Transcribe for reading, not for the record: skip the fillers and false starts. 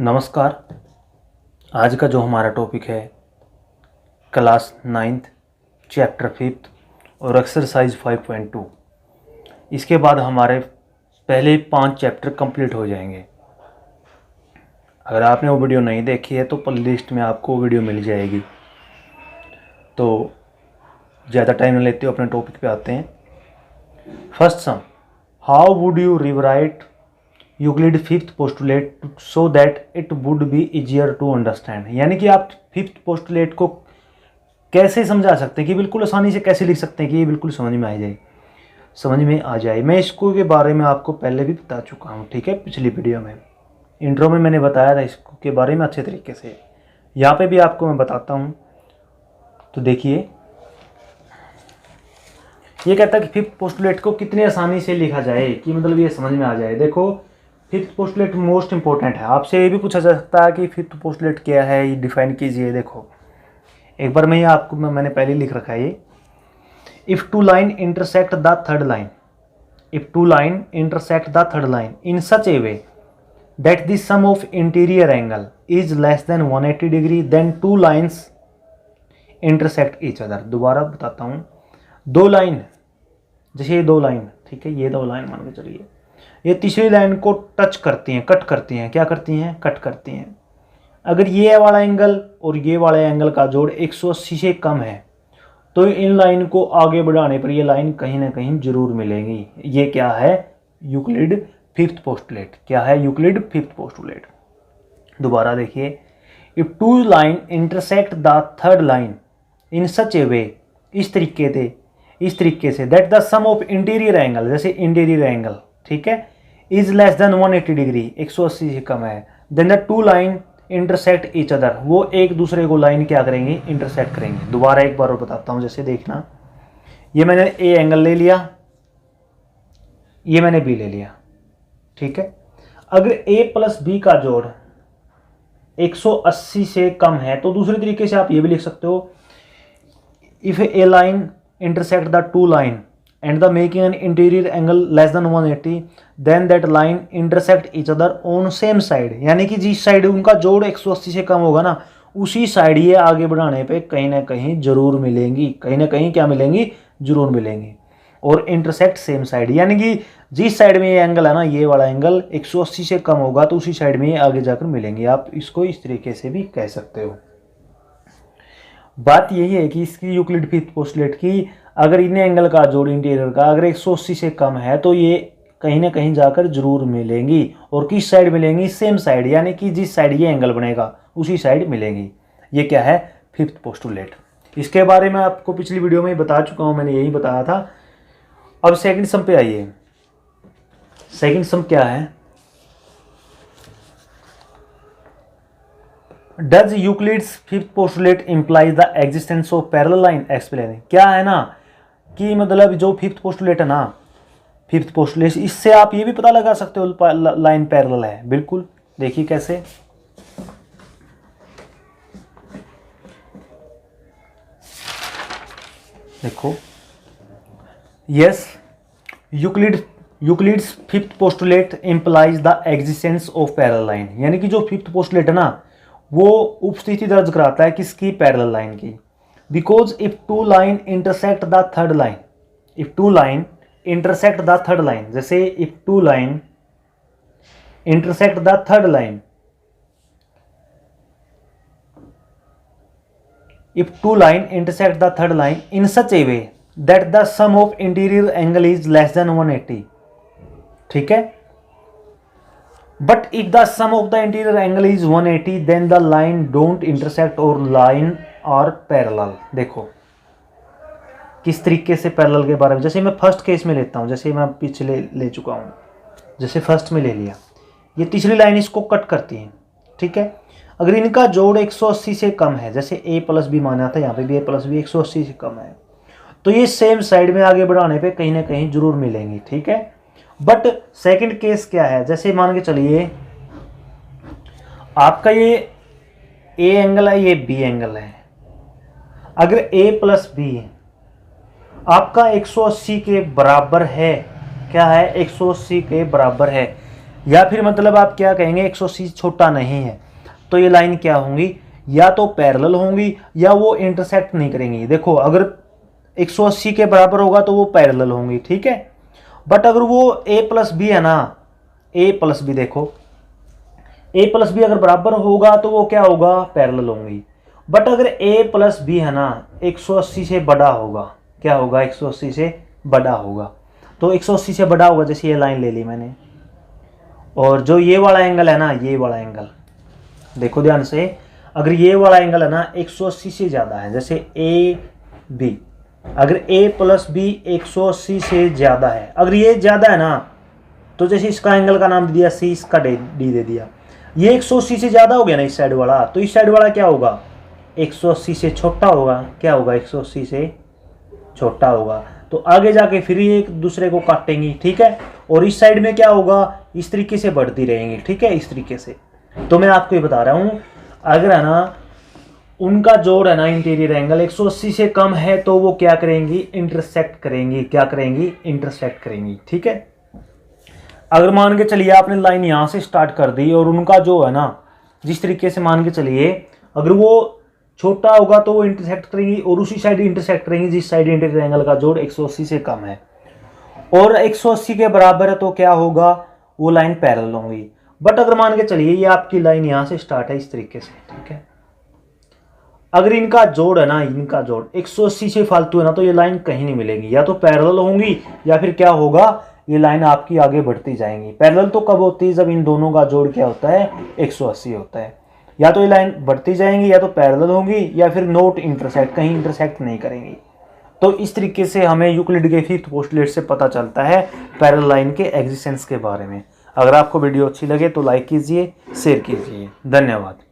नमस्कार। आज का जो हमारा टॉपिक है क्लास 9th चैप्टर 5th और एक्सरसाइज 5.2। इसके बाद हमारे पहले 5 चैप्टर कंप्लीट हो जाएंगे। अगर आपने वो वीडियो नहीं देखी है तो प्लेलिस्ट में आपको वीडियो मिल जाएगी। तो ज़्यादा टाइम नहीं लेते हुए अपने टॉपिक पे आते हैं। First sum, how would you rewrite Euclid fifth postulate so that it would be easier to understand. यानी कि आप फिफ्थ पोस्टुलेट को कैसे समझा सकते हैं कि बिल्कुल आसानी से कैसे लिख सकते हैं कि ये बिल्कुल समझ में आ जाए। मैं इसको के बारे में आपको पहले भी बता चुका हूँ, ठीक है। पिछली वीडियो में इंट्रो में मैंने बताया था इसको के बारे में अच्छे तरीके से। यहाँ पे भी आपको मैं बताता हूँ। तो देखिए, ये कहता है कि फिफ्थ पोस्टुलेट को कितनी आसानी से लिखा जाए कि मतलब ये समझ में आ जाए। देखो, फिफ्थ पोस्टुलेट मोस्ट इंपॉर्टेंट है। आपसे ये भी पूछा जा सकता है कि फिफ्थ पोस्टुलेट क्या है, ये डिफाइन कीजिए। देखो एक बार मैंने पहले लिख रखा है ये। If two line intersect the third line, if two line intersect the third line in such a way that the sum of interior angle is less than 180 degree then two lines intersect each other. दोबारा बताता हूँ। दो line, जैसे ये दो line, ठीक है, ये दो लाइन मान के चलिए, ये तीसरी लाइन को टच करती हैं, कट करती हैं। क्या करती हैं? कट करती हैं। अगर ये वाला एंगल और ये वाला एंगल का जोड़ 180 से कम है तो इन लाइन को आगे बढ़ाने पर ये लाइन कहीं ना कहीं जरूर मिलेगी। ये क्या है? Euclid fifth postulate. क्या है? Euclid fifth postulate. दोबारा देखिए, if two line intersect the third line in such a way, इस तरीके से that the sum of interior angle, जैसे इंटीरियर एंगल, ठीक है, इज लेस देन 180 डिग्री, 180 से कम है, then the two line intersect each other, वो एक दूसरे को लाइन क्या करेंगे? इंटरसेक्ट करेंगे। दोबारा एक बार और बताता हूं। जैसे देखना, ये मैंने ए एंगल ले लिया, ये मैंने बी ले लिया, ठीक है। अगर ए प्लस बी का जोड़ 180 से कम है तो दूसरे तरीके से आप ये भी लिख सकते हो, if A line intersect the two line and the making an interior angle less than 180 then that line intersect each other on same side। यानी कि जिस साइड उनका जोड़ 180 से कम होगा ना, उसी साइड ये आगे बढ़ाने पे कहीं ना कहीं जरूर मिलेंगी। कहीं ना कहीं क्या मिलेंगी? जरूर मिलेंगी। और इंटरसेक्ट सेम साइड, यानी कि जिस साइड में ये एंगल है ना, ये वाला एंगल 180 से कम होगा तो उसी साइड में ये आगे जाकर मिलेंगे। आप इसको इस तरीके से भी कह सकते हो। बात यही है कि इसकी यूक्लिड फिफ्थ पोस्टुलेट की अगर इन एंगल का जोड़ इंटीरियर का अगर 180 से कम है तो ये कहीं ना कहीं जाकर जरूर मिलेंगी। और किस साइड मिलेंगी? सेम साइड, यानी कि जिस साइड ये एंगल बनेगा उसी साइड मिलेंगी। ये क्या है? Fifth postulate. इसके बारे में आपको पिछली वीडियो में बता चुका हूं, मैंने यही बताया था। अब सेकंड सम पे आइए। सेकंड सम क्या है? Does Euclid's fifth postulate implies the existence of parallel line? Explain। क्या है ना कि मतलब जो फिफ्थ पोस्टुलेट है ना, फिफ्थ पोस्टुलेट, इससे आप ये भी पता लगा सकते हो लाइन पैरेलल है। बिल्कुल, देखिए कैसे। देखो, yes, Euclid's fifth postulate implies the existence of parallel line। यानी कि जो फिफ्थ पोस्टुलेट है ना, वो उपस्थिति दर्ज कराता है किसकी? पैरेलल लाइन की। Because if two line intersect the third line, if two line intersect the third line, जैसे if two line intersect the third line, if two line intersect the third line in such a way that the sum of interior angle is less than 180, ठीक है। But if the sum of the interior angle is 180 then the line don't intersect or line are parallel। देखो किस तरीके से parallel के बारे में। जैसे मैं फर्स्ट केस में लेता हूँ, जैसे मैं पिछले ले चुका हूँ, जैसे फर्स्ट में ले लिया, ये तीसरी लाइन इसको कट करती है, ठीक है। अगर इनका जोड़ 180 से कम है, जैसे a प्लस बी माना था, यहाँ पे भी a प्लस बी 180 से कम है, तो ये सेम साइड में आगे बढ़ाने पे कहीं ना कहीं जरूर मिलेंगी, ठीक है। बट सेकंड केस क्या है? जैसे मान के चलिए आपका ये ए एंगल है, ये बी एंगल है। अगर ए प्लस बी आपका 180 के बराबर है, क्या है? 180 के बराबर है, या फिर मतलब आप क्या कहेंगे 180 से छोटा नहीं है, तो ये लाइन क्या होंगी, या तो पैरेलल होंगी या वो इंटरसेक्ट नहीं करेंगी। देखो अगर 180 के बराबर होगा तो वो पैरेलल होंगी, ठीक है। बट अगर वो a प्लस बी है ना, a प्लस बी, देखो a प्लस बी अगर बराबर होगा तो वो क्या होगा, पैरेलल होंगी। बट अगर a प्लस बी है ना 180 से बड़ा होगा, क्या होगा, 180 से बड़ा होगा। तो 180 से बड़ा होगा, जैसे ये लाइन ले ली मैंने, और जो ये वाला एंगल है ना, ये वाला एंगल देखो ध्यान से, अगर ये वाला एंगल है ना 180 से ज़्यादा है, जैसे ए बी, अगर a प्लस बी 180 से ज़्यादा है, अगर ये ज़्यादा है ना, तो जैसे इसका एंगल का नाम दे दिया c, इसका डी दे दिया, ये 180 से ज़्यादा हो गया ना इस साइड वाला, तो इस साइड वाला क्या होगा, 180 से छोटा होगा, क्या होगा, 180 से छोटा होगा। तो आगे जाके फिर ये एक दूसरे को काटेंगी, ठीक है, और इस साइड में क्या होगा, इस तरीके से बढ़ती रहेंगी, ठीक है, इस तरीके से। तो मैं आपको ये बता रहा हूँ, अगर है ना उनका जोड़ है ना इंटीरियर एंगल 180 से कम है, तो वो क्या करेंगी, इंटरसेक्ट करेंगी, क्या करेंगी, इंटरसेक्ट करेंगी, ठीक है। अगर मान के चलिए आपने लाइन यहाँ से स्टार्ट कर दी और उनका जो है ना, जिस तरीके से मान के चलिए, अगर वो छोटा होगा तो वो इंटरसेक्ट करेंगी और उसी साइड इंटरसेक्ट करेंगी जिस साइड इंटीरियर एंगल का जोड़ 180 से कम है, और 180 के बराबर है तो क्या होगा, वो लाइन पैरेलल होंगी। बट अगर मान के चलिए ये आपकी लाइन यहाँ से स्टार्ट है इस तरीके से, ठीक है, अगर इनका जोड़ है ना, इनका जोड़ 180 से फालतू है ना, तो ये लाइन कहीं नहीं मिलेगी, या तो पैरेलल होंगी या फिर क्या होगा, ये लाइन आपकी आगे बढ़ती जाएंगी। पैरेलल तो कब होती है, जब इन दोनों का जोड़ क्या होता है, 180 होता है। या तो ये लाइन बढ़ती जाएंगी, या तो पैरेलल होंगी, या फिर नोट इंटरसेक्ट, कहीं इंटरसेक्ट नहीं करेंगी। तो इस तरीके से हमें यूक्लिड के फिफ्थ पोस्टुलेट से पता चलता है पैरेलल लाइन के एग्जिस्टेंस के बारे में। अगर आपको वीडियो अच्छी लगे तो लाइक कीजिए, शेयर कीजिए। धन्यवाद।